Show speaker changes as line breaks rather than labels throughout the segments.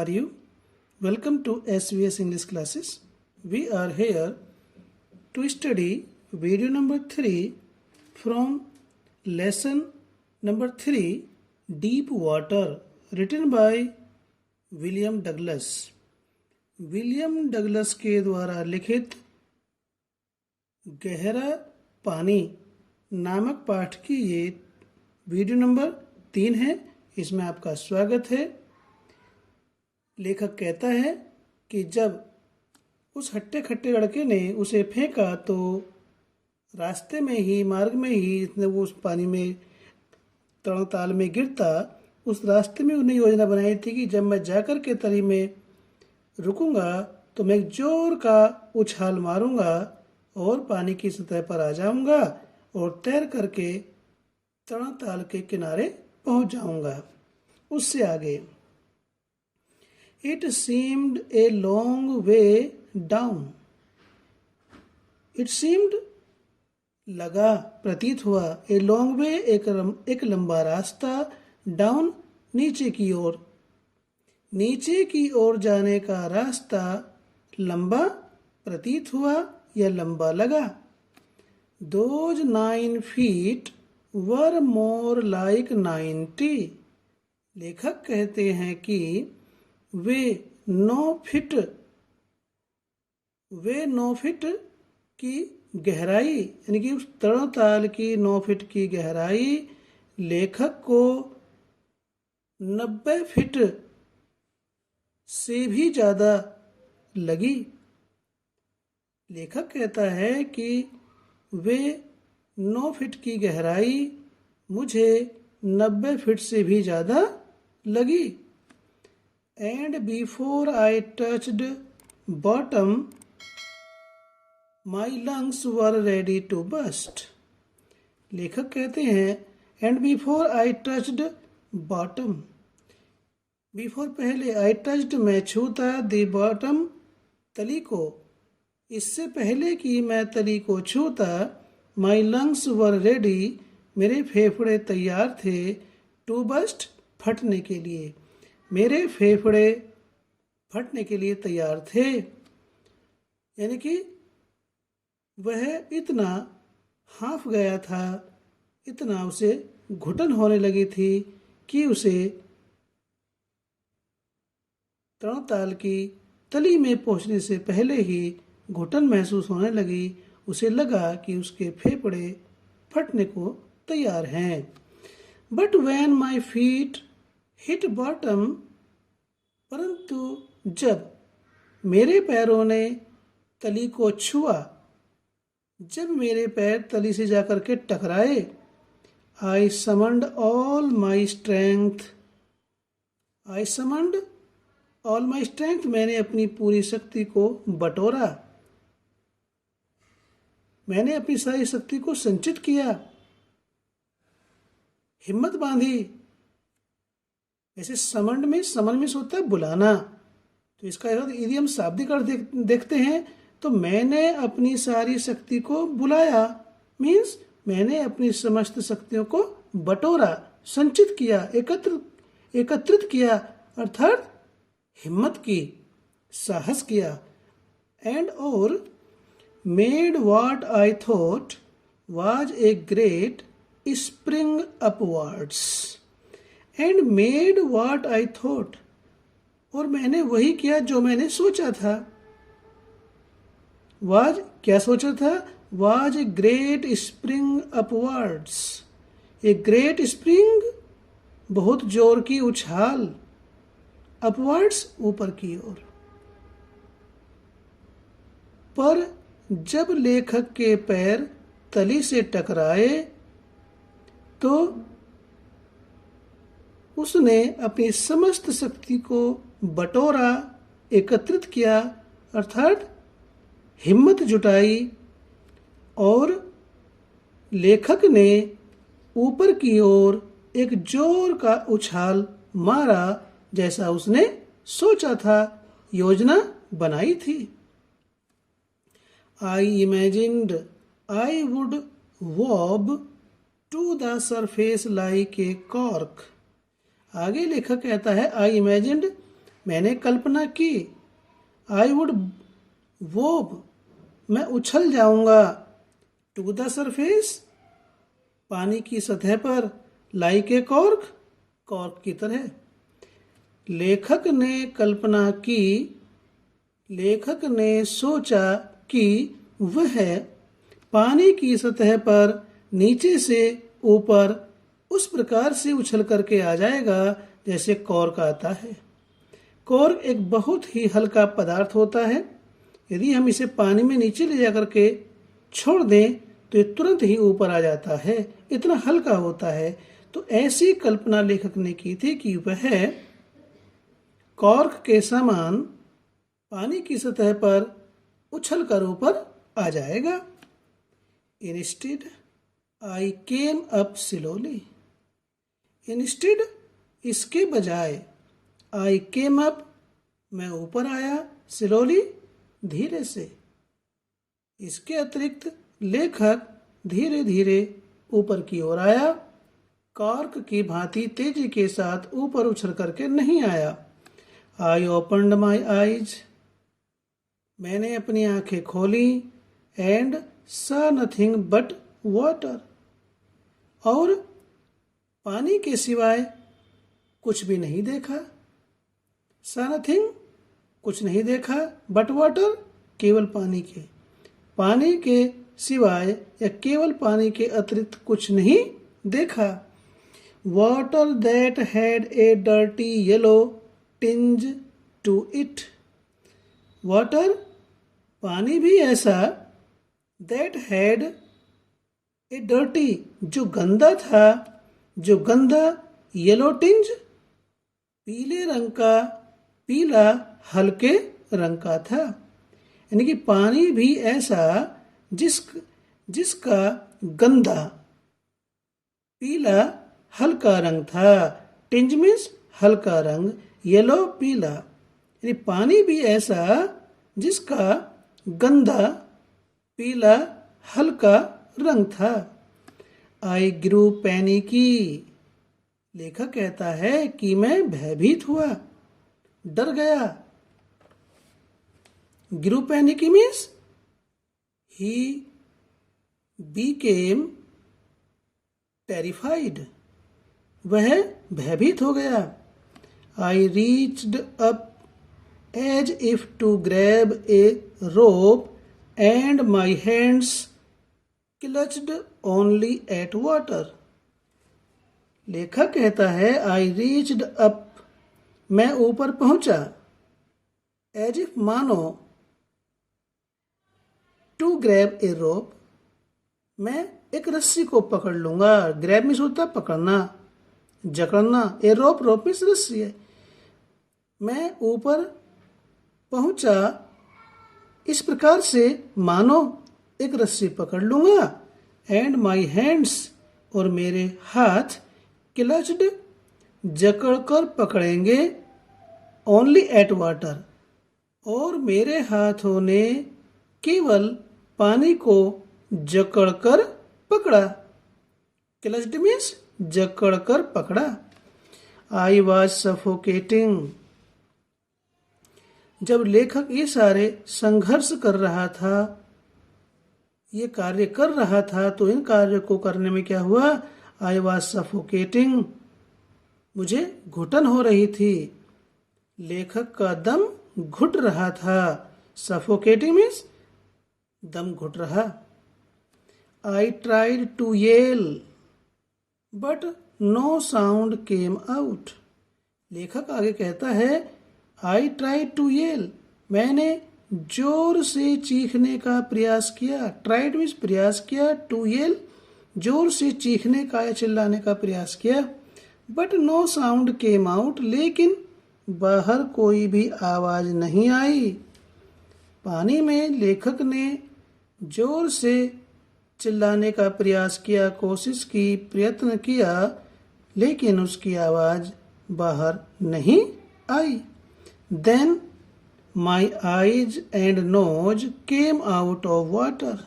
are you? Welcome to SVS English classes. We are here to study video number 3 from lesson number 3 Deep Water, written by William Douglas. William Douglas के द्वारा लिखित गहरा पानी नामक पाठ की ये वीडियो नंबर 3 है. इसमें आपका स्वागत है. लेखक कहता है कि जब उस हट्टे खट्टे लड़के ने उसे फेंका तो रास्ते में ही, मार्ग में ही वो उस पानी में तड़ताल में गिरता. उस रास्ते में उन्हें योजना बनाई थी कि जब मैं जाकर के तली में रुकूंगा तो मैं एक जोर का उछाल मारूंगा और पानी की सतह पर आ जाऊंगा और तैर करके तड़ताल के किनारे पहुंच जाऊंगा. उससे आगे, It seemed a long way down. It seemed लगा, प्रतीत हुआ, a long way एक लंबा रास्ता, down नीचे की ओर, नीचे की ओर जाने का रास्ता लंबा प्रतीत हुआ या लंबा लगा. Those 9 feet were more like 90. लेखक कहते हैं कि वे 9 फीट की गहराई, यानी कि उस तड़ताल की 9 फीट की गहराई लेखक को 90 फीट से भी ज़्यादा लगी. लेखक कहता है कि वे 9 फीट की गहराई मुझे 90 फीट से भी ज़्यादा लगी. And before I touched bottom, my lungs were ready to burst. लेखक कहते हैं and before I touched bottom, before पहले, I touched मैं छूता, the bottom तली को, इससे पहले कि मैं तली को छूता, my lungs were ready मेरे फेफड़े तैयार थे, to burst फटने के लिए, मेरे फेफड़े फटने के लिए तैयार थे. यानी कि वह इतना हाँफ गया था, इतना उसे घुटन होने लगी थी कि उसे तड़ताल की तली में पहुंचने से पहले ही घुटन महसूस होने लगी. उसे लगा कि उसके फेफड़े फटने को तैयार हैं. But when my feet hit bottom, परंतु जब मेरे पैरों ने तली को छुआ, जब मेरे पैर तली से जाकर के टकराए, I summoned all my strength, I summoned all my strength मैंने अपनी पूरी शक्ति को बटोरा, मैंने अपनी सारी शक्ति को संचित किया, हिम्मत बांधी. ऐसे समन में होता है बुलाना, तो इसका यदि हम शाब्दिक अर्थ देखते हैं तो मैंने अपनी सारी शक्ति को बुलाया, मीन्स मैंने अपनी समस्त शक्तियों को बटोरा, संचित किया, एकत्रित किया, अर्थात हिम्मत की, साहस किया. एंड और made what I thought was a great spring upwards. And made what I thought, और मैंने वही किया जो मैंने सोचा था. वाज क्या सोचा था? Was a great spring upwards, a great spring बहुत जोर की उछाल, अपवर्ड्स ऊपर की ओर. पर जब लेखक के पैर तली से टकराए तो उसने अपनी समस्त शक्ति को बटोरा, एकत्रित किया, अर्थात हिम्मत जुटाई, और लेखक ने ऊपर की ओर एक जोर का उछाल मारा, जैसा उसने सोचा था, योजना बनाई थी. I imagined I would wob to the surface like a cork. आगे लेखक कहता है I imagined मैंने कल्पना की। आई वुड वोब, मैं उछल जाऊंगा। टू द सरफेस, पानी की सतह पर। लाइक ए कॉर्क, कॉर्क की तरह। लेखक ने कल्पना की, लेखक ने सोचा कि वह पानी की सतह पर नीचे से ऊपर उस प्रकार से उछल करके आ जाएगा जैसे कॉर्क आता है। कॉर्क एक बहुत ही हल्का पदार्थ होता है। यदि हम इसे पानी में नीचे ले जाकर के छोड़ दें तो ये तुरंत ही ऊपर आ जाता है, इतना हल्का होता है। तो ऐसी कल्पना लेखक ने की थी कि वह कॉर्क के समान पानी की सतह पर उछल कर ऊपर आ जाएगा। Instead I came up slowly, instead इसके बजाय, आई केम अप मैं ऊपर आया, स्लोली धीरे से। इसके अतिरिक्त लेखक धीरे धीरे ऊपर की ओर आया, कॉर्क की भांति तेजी के साथ ऊपर उछल करके नहीं आया। आई ओपनड माई आईज, मैंने अपनी आंखें खोली। एंड सा नथिंग बट वाटर, और पानी के सिवाय कुछ भी नहीं देखा। सा नथिंग कुछ नहीं देखा, बट वाटर केवल पानी के सिवाय या केवल पानी के अतिरिक्त कुछ नहीं देखा। Water that had a dirty yellow tinge to it, water पानी भी ऐसा, दैट हैड ए डर्टी जो गंदा था, जो गंदा, येलो टिंज पीले रंग का, पीला हल्के रंग का था। यानी कि पानी भी ऐसा जिसका गंदा पीला हल्का रंग था। टिंज मीन्स हल्का रंग, येलो पीला, यानी पानी भी ऐसा जिसका गंदा पीला हल्का रंग था। आई ग्रू पैनिकी, लेखक कहता है कि मैं भयभीत हुआ, डर गया। Grew panicky means he became terrified, वह भयभीत हो गया। I reached up as if to grab a rope and my hands clutched only at water. लेखक कहता है आई रीच्ड अप, मैं ऊपर पहुंचा, एज इफ मानो, टू ग्रैब ए रोप, मैं एक रस्सी को पकड़ लूंगा। ग्रैब मीन्स होता पकड़ना, जकड़ना, ए रोप, रोप मीन्स रस्सी है। मैं ऊपर पहुंचा इस प्रकार से मानो एक रस्सी पकड़ लूंगा। एंड माई हैंड्स, और मेरे हाथ, क्लच्ड जकड़कर पकड़ेंगे, ओनली एट वाटर, और मेरे हाथों ने केवल पानी को जकड़कर पकड़ा। क्लच्ड मीन्स जकड़कर पकड़ा। आई वॉज सफोकेटिंग, जब लेखक ये सारे संघर्ष कर रहा था, ये कार्य कर रहा था, तो इन कार्य को करने में क्या हुआ? आई वॉज सफोकेटिंग, मुझे घुटन हो रही थी। लेखक का दम घुट रहा था। सफोकेटिंग मीन्स दम घुट रहा। I tried to yell but no sound came out. लेखक आगे कहता है आई ट्राइड टू येल, मैंने जोर से चीखने का प्रयास किया। ट्राइड मीन्स प्रयास किया, टू येल जोर से चीखने का या चिल्लाने का प्रयास किया। But no sound came out, लेकिन बाहर कोई भी आवाज नहीं आई। पानी में लेखक ने जोर से चिल्लाने का प्रयास किया, कोशिश की, प्रयत्न किया, लेकिन उसकी आवाज बाहर नहीं आई। Then my eyes and nose came out of water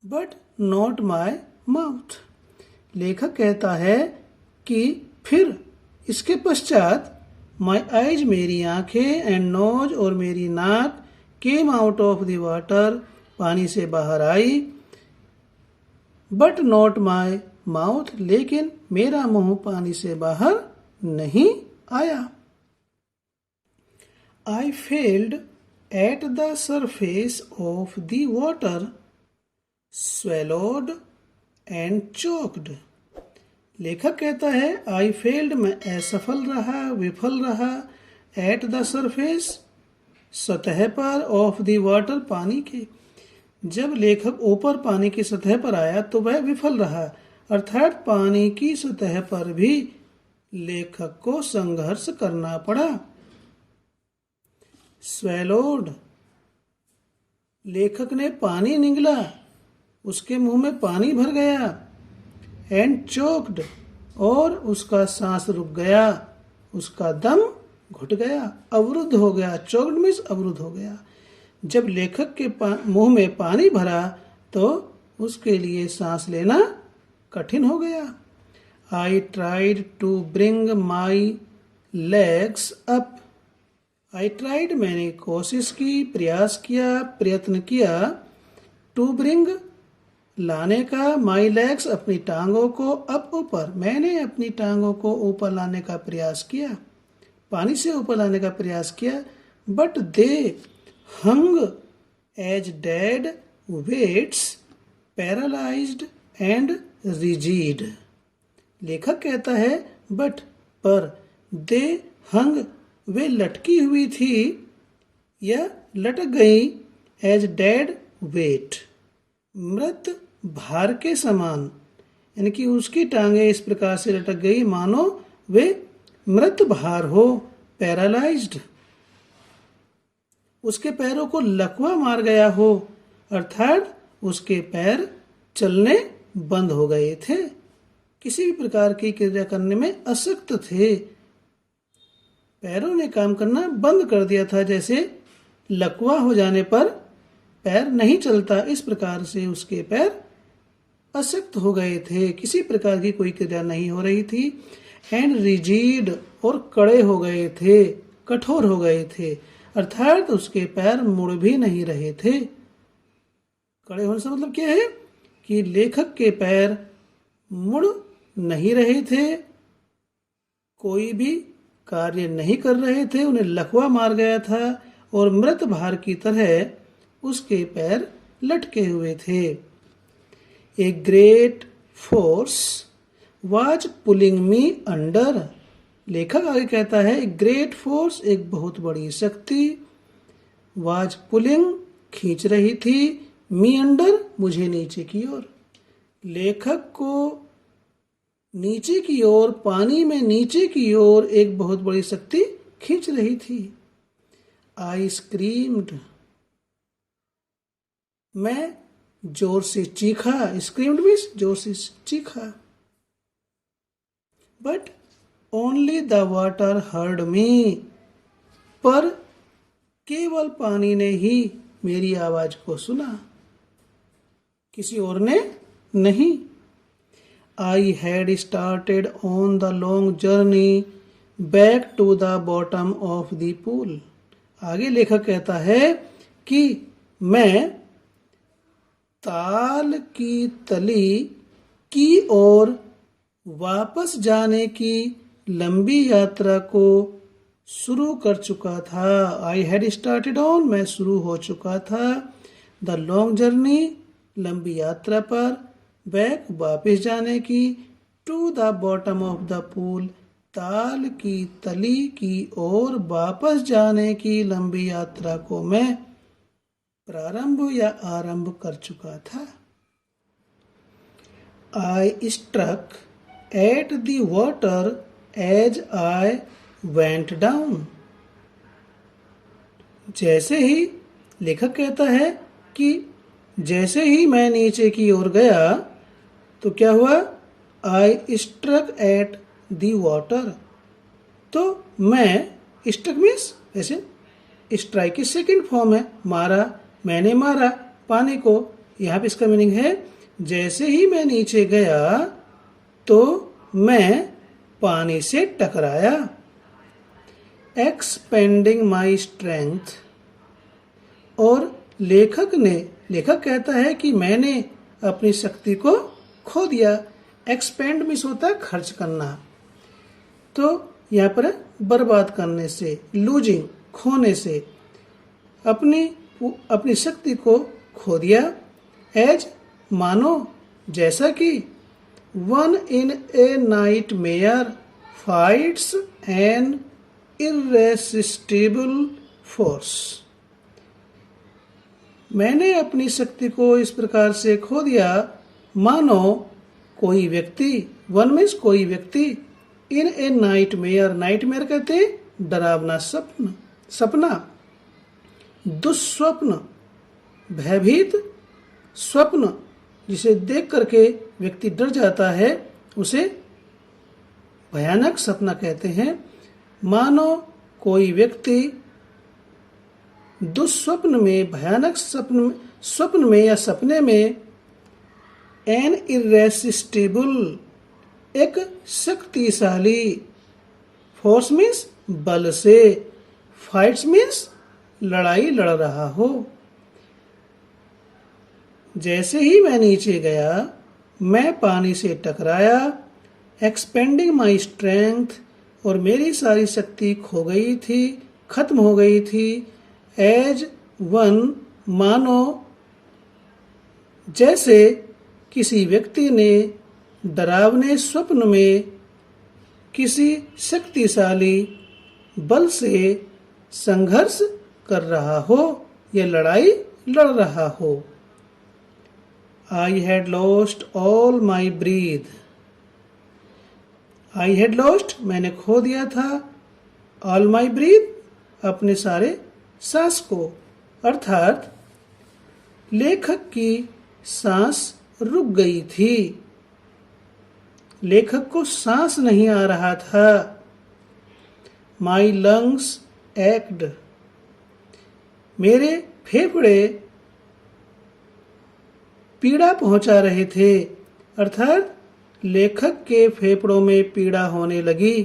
but not my mouth. लेखक कहता है कि फिर इसके पश्चात माई आइज मेरी आंखें, एंड नोज और मेरी नाक, केम आउट ऑफ द वाटर पानी से बाहर आई, बट नॉट माई माउथ लेकिन मेरा मुंह पानी से बाहर नहीं आया। I failed at the surface of the water, swallowed and choked. लेखक कहता है आई फेल्ड, मैं असफल रहा, विफल रहा, एट द सरफेस सतह पर, ऑफ द वाटर पानी के। जब लेखक ऊपर पानी की सतह पर आया तो वह विफल रहा, अर्थात पानी की सतह पर भी लेखक को संघर्ष करना पड़ा। swallowed, लेखक ने पानी निगला, उसके मुंह में पानी भर गया। एंड चोक्ड, और उसका सांस रुक गया, उसका दम घुट गया, अवरुद्ध हो गया। चोक्ड मीन्स अवरुद्ध हो गया। जब लेखक के मुंह में पानी भरा तो उसके लिए सांस लेना कठिन हो गया। I tried to bring my legs up. I tried, मैंने कोशिश की, प्रयास किया, प्रयत्न किया, टू ब्रिंग, लाने का, माई लेग्स, अपनी टांगों को, अप, ऊपर, मैंने अपनी टांगों को ऊपर लाने का प्रयास किया, पानी से ऊपर लाने का प्रयास किया, but they hung as dead weights, paralysed and rigid. लेखक कहता है बट, पर, दे हंग, वे लटकी हुई थी या लटक गई, एज डेड वेट, मृत भार के समान, यानी कि उसकी टांगे इस प्रकार से लटक गई मानो वे मृत भार हो, पैरालाइज्ड, उसके पैरों को लकवा मार गया हो, अर्थात उसके पैर चलने बंद हो गए थे, किसी भी प्रकार की क्रिया करने में अशक्त थे, पैरों ने काम करना बंद कर दिया था। जैसे लकवा हो जाने पर पैर नहीं चलता, इस प्रकार से उसके पैर अशक्त हो गए थे, किसी प्रकार की कोई क्रिया नहीं हो रही थी। एंड रिजिड, और कड़े हो गए थे, कठोर हो गए थे, अर्थात उसके पैर मुड़ भी नहीं रहे थे। कड़े होने से मतलब क्या है कि लेखक के पैर मुड़ नहीं रहे थे, कोई भी कार्य नहीं कर रहे थे, उन्हें लकवा मार गया था और मृत भार की तरह उसके पैर लटके हुए थे। A great force was pulling me under. लेखक आगे कहता है ग्रेट फोर्स, एक बहुत बड़ी शक्ति, वाज पुलिंग, खींच रही थी, मी अंडर, मुझे नीचे की ओर। लेखक को नीचे की ओर, पानी में नीचे की ओर एक बहुत बड़ी शक्ति खींच रही थी। आई स्क्रीम्ड, मैं जोर से चीखा, स्क्रीम्ड मीन्स जोर से चीखा, but only the water heard me, पर केवल पानी ने ही मेरी आवाज को सुना, किसी और ने नहीं। I had started on the long journey back to the bottom of the pool. आगे लेखक कहता है कि मैं ताल की तली की ओर वापस जाने की लंबी यात्रा को शुरू कर चुका था। आई हैड स्टार्टेड ऑन, मैं शुरू हो चुका था, द लॉन्ग जर्नी, लंबी यात्रा पर, बैक, वापस जाने की, to the bottom of the pool, ताल की तली की ओर वापस जाने की लंबी यात्रा को मैं प्रारंभ या आरंभ कर चुका था। I struck at the water as I went down. जैसे ही, लेखक कहता है कि जैसे ही मैं नीचे की ओर गया तो क्या हुआ, I struck at the water, तो मैं, स्ट्रक मीन्स ऐसे, स्ट्राइक की सेकंड फॉर्म है, मारा, मैंने मारा पानी को, यहाँ पे इसका मीनिंग है जैसे ही मैं नीचे गया तो मैं पानी से टकराया। Expanding my strength. और लेखक कहता है कि मैंने अपनी शक्ति को खो दिया। एक्सपेंड मीन्स होता है खर्च करना, तो यहाँ पर बर्बाद करने से, लूजिंग खोने से, अपनी शक्ति को खो दिया। एज मानो जैसा कि one in a nightmare fights an irresistible force. मैंने अपनी शक्ति को इस प्रकार से खो दिया मानो कोई व्यक्ति, वन मीन्स कोई व्यक्ति, इन ए नाइट मेयर कहते हैं डरावना सपना, दुस्वप्न, भयभीत स्वप्न, जिसे देख करके व्यक्ति डर जाता है, उसे भयानक सपना कहते हैं। मानो कोई व्यक्ति दुस्वप्न में, भयानक स्वप्न में या सपने में एन इरेसिस्टिबल, एक शक्तिशाली, फोर्स मीन्स बल से, फाइट्स मीन्स लड़ाई लड़ रहा हो। जैसे ही मैं नीचे गया, मैं पानी से टकराया, एक्सपेंडिंग माई स्ट्रेंथ, और मेरी सारी शक्ति खो गई थी, खत्म हो गई थी। एज वन, मानो जैसे किसी व्यक्ति ने डरावने स्वप्न में किसी शक्तिशाली बल से संघर्ष कर रहा हो या लड़ाई लड़ रहा हो। I had lost all my breath. I had lost मैंने खो दिया था, ऑल माई ब्रीथ अपने सारे सांस को, अर्थात लेखक की सांस रुक गई थी। लेखक को सांस नहीं आ रहा था। माई लंग्स एक्ड, मेरे फेफड़े पीड़ा पहुंचा रहे थे, अर्थात लेखक के फेफड़ों में पीड़ा होने लगी,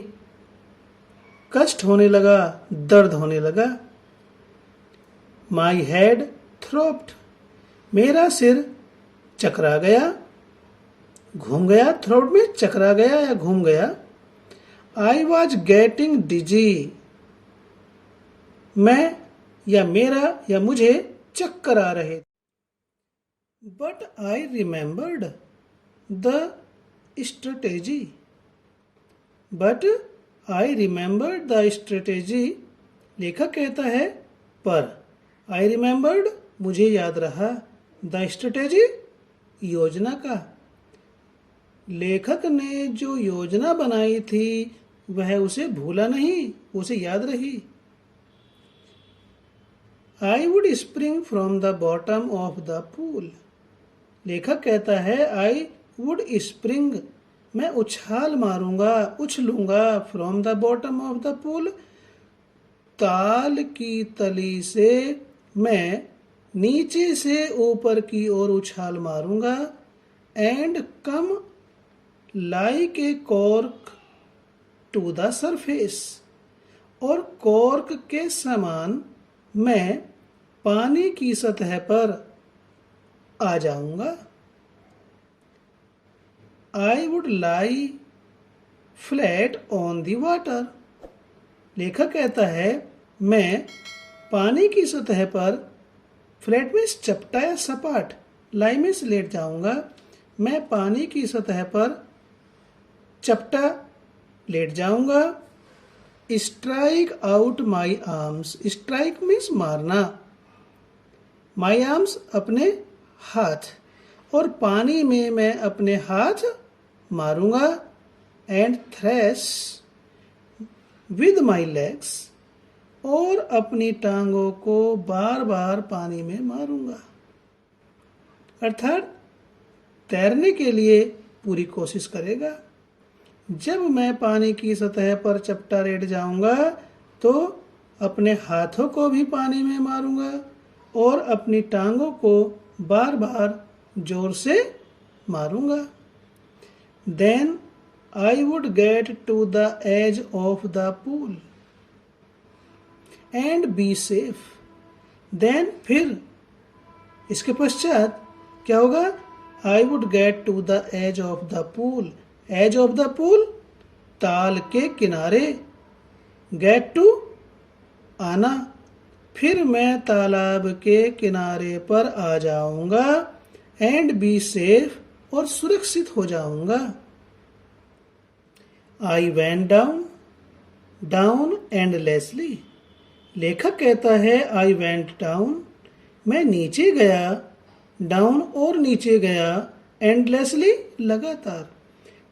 कष्ट होने लगा, दर्द होने लगा। माई हेड थ्रोप्ड, मेरा सिर चकरा गया, घूम गया, थ्रोट में चकरा गया या घूम गया। आई वॉज गेटिंग डिजी, मैं या मेरा या मुझे चक्कर आ रहे। But I remembered the strategy, but I remembered the strategy, लेखक कहता है पर, आई रिमेंबर्ड मुझे याद रहा, द स्ट्रेटेजी योजना का। लेखक ने जो योजना बनाई थी वह उसे भूला नहीं, उसे याद रही। I would spring from the bottom of the pool, लेखक कहता है आई वुड स्प्रिंग, मैं उछाल मारूंगा, उछलूंगा, from the bottom of the pool, ताल की तली से मैं नीचे से ऊपर की ओर उछाल मारूंगा। And come like a cork to the surface, और कॉर्क के समान मैं पानी की सतह पर आ जाऊंगा। I would lie flat on the water, लेखक कहता है मैं पानी की सतह पर, फ्लैट में चपटा या सपाट, लाई में लेट जाऊंगा, मैं पानी की सतह पर चपटा लेट जाऊंगा। Strike out my arms, strike means मारना, माई आर्म्स अपने हाथ, और पानी में मैं अपने हाथ मारूंगा। And thresh with my legs, और अपनी टांगों को बार बार पानी में मारूंगा, अर्थात तैरने के लिए पूरी कोशिश करेगा। जब मैं पानी की सतह पर चपटा लेट जाऊंगा तो अपने हाथों को भी पानी में मारूंगा और अपनी टांगों को बार बार जोर से मारूंगा। Then I would get to the edge of the pool, and be safe. Then फिर इसके पश्चात क्या होगा? I would get to the edge of the pool. Edge of the pool, ताल के किनारे। गेट टू, आना। फिर मैं तालाब के किनारे पर आ जाऊंगा। एंड बी सेफ, और सुरक्षित हो जाऊंगा। आई वेंट डाउन, डाउन एंडलेसली। लेखक कहता है आई वेंट डाउन, मैं नीचे गया। डाउन, और नीचे गया। एंडलेसली, लगातार।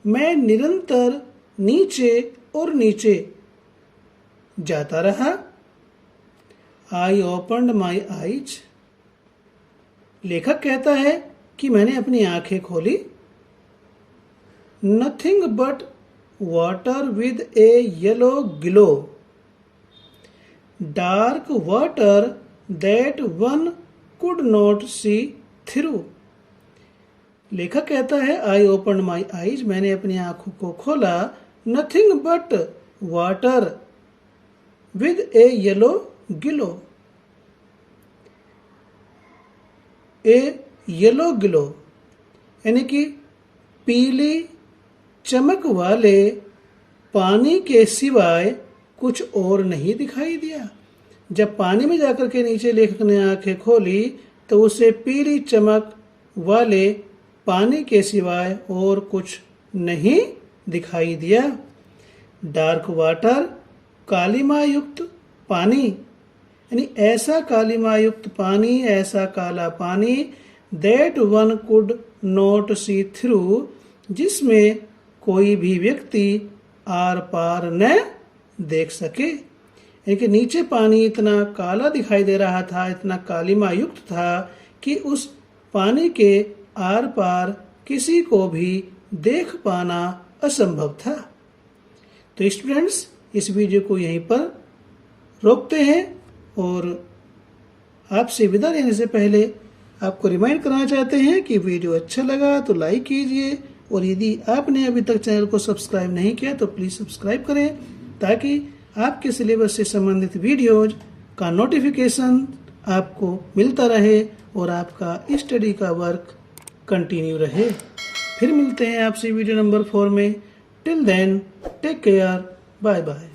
मैं निरंतर नीचे और नीचे जाता रहा। I opened my eyes. लेखक कहता है कि मैंने अपनी आंखें खोली। Nothing but water with a yellow glow, dark water that one could not see through. लेखक कहता है आई ओपन माई आईज, मैंने अपनी आंखों को खोला। Nothing but water with a yellow glow, A yellow glow यानी कि पीली चमक वाले पानी के सिवाय कुछ और नहीं दिखाई दिया। जब पानी में जाकर के नीचे लेखक ने आंखें खोली तो उसे पीली चमक वाले पानी के सिवाय और कुछ नहीं दिखाई दिया। डार्क वाटर, कालिमायुक्त पानी, यानी ऐसा कालिमायुक्त पानी, ऐसा काला पानी, that one could not see through, जिसमें कोई भी व्यक्ति आर पार न देख सके। यानी कि नीचे पानी इतना काला दिखाई दे रहा था, इतना कालिमायुक्त था कि उस पानी के आर पार किसी को भी देख पाना असंभव था। तो स्टूडेंट्स, इस वीडियो को यहीं पर रोकते हैं और आपसे विदा लेने से पहले आपको रिमाइंड करना चाहते हैं कि वीडियो अच्छा लगा तो लाइक कीजिए, और यदि आपने अभी तक चैनल को सब्सक्राइब नहीं किया तो प्लीज़ सब्सक्राइब करें, ताकि आपके सिलेबस से संबंधित वीडियोज का नोटिफिकेशन आपको मिलता रहे और आपका स्टडी का वर्क कंटिन्यू रहे। फिर मिलते हैं आपसे वीडियो नंबर 4 में। Till then take care, bye bye.